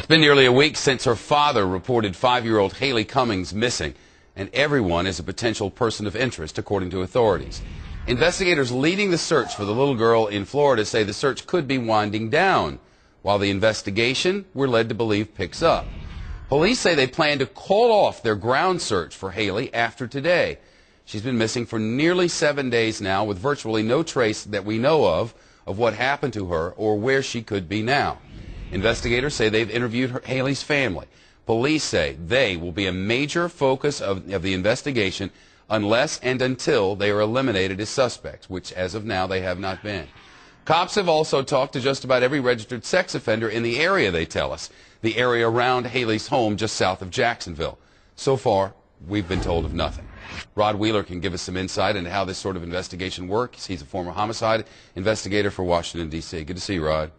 It's been nearly a week since her father reported 5-year-old Haleigh Cummings missing, and everyone is a potential person of interest, according to authorities. Investigators leading the search for the little girl in Florida say the search could be winding down, while the investigation, we're led to believe, picks up. Police say they plan to call off their ground search for Haleigh after today. She's been missing for nearly 7 days now, with virtually no trace that we know of what happened to her or where she could be now. Investigators say they've interviewed Haleigh's family. Police say they will be a major focus of the investigation unless and until they are eliminated as suspects, which as of now they have not been. Cops have also talked to just about every registered sex offender in the area, they tell us, the area around Haleigh's home just south of Jacksonville. So far, we've been told of nothing. Rod Wheeler can give us some insight into how this sort of investigation works. He's a former homicide investigator for Washington, D.C. Good to see you, Rod.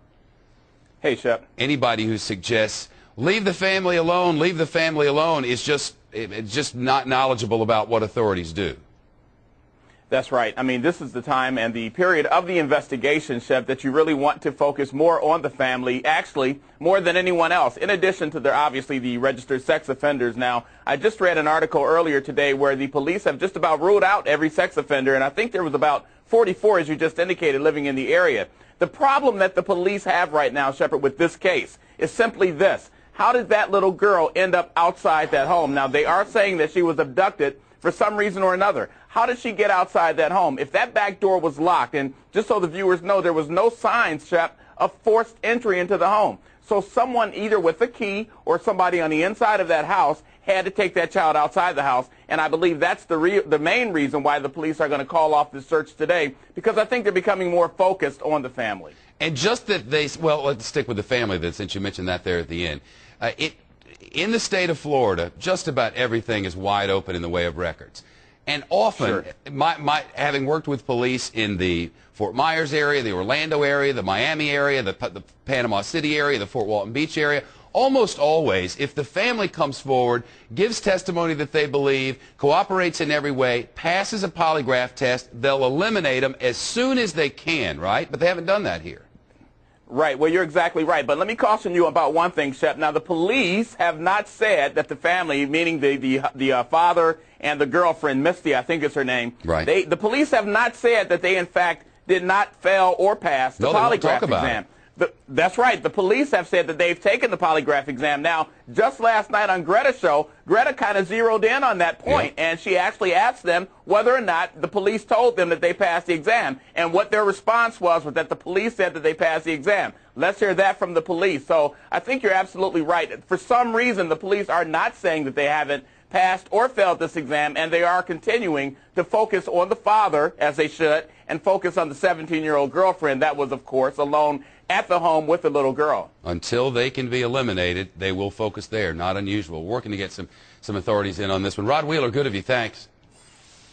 Hey, Shep. Anybody who suggests leave the family alone is just not knowledgeable about what authorities do. That's right. I mean, this is the time and the period of the investigation, Shep, that you really want to focus more on the family, actually more than anyone else, in addition to obviously the registered sex offenders. Now, I just read an article earlier today where the police have just about ruled out every sex offender, and I think there was about 44, as you just indicated, living in the area. The problem that the police have right now, Shepard, with this case is simply this. How did that little girl end up outside that home? Now, they are saying that she was abducted for some reason or another. How did she get outside that home? If that back door was locked, and just so the viewers know, there was no signs, Shep, of forced entry into the home. So someone either with a key or somebody on the inside of that house had to take that child outside the house, and I believe that's the main reason why the police are going to call off the search today, because I think they're becoming more focused on the family. And just that well, let's stick with the family then, since you mentioned that there at the end. In the state of Florida, just about everything is wide open in the way of records. And often, sure, having worked with police in the Fort Myers area, the Orlando area, the Miami area, the Panama City area, the Fort Walton Beach area, almost always, if the family comes forward, gives testimony that they believe, cooperates in every way, passes a polygraph test, they'll eliminate them as soon as they can, right? But they haven't done that here. Right. Well, you're exactly right. But let me caution you about one thing, Shep. Now, the police have not said that the family, meaning the father and the girlfriend, Misty, I think is her name. Right. The police have not said that they, in fact, did not fail or pass the polygraph exam. That's right. The police have said that they've taken the polygraph exam. Now, just last night on Greta's show, Greta kind of zeroed in on that point, and she actually asked them whether or not the police told them that they passed the exam. And what their response was that the police said that they passed the exam. Let's hear that from the police. So I think you're absolutely right. For some reason, the police are not saying that they haven't passed or failed this exam, and they are continuing to focus on the father, as they should, and focus on the 17-year-old girlfriend that was, of course, alone at the home with the little girl. Until they can be eliminated, they will focus there. Not unusual. Working to get some authorities in on this one. Rod Wheeler, good of you. Thanks.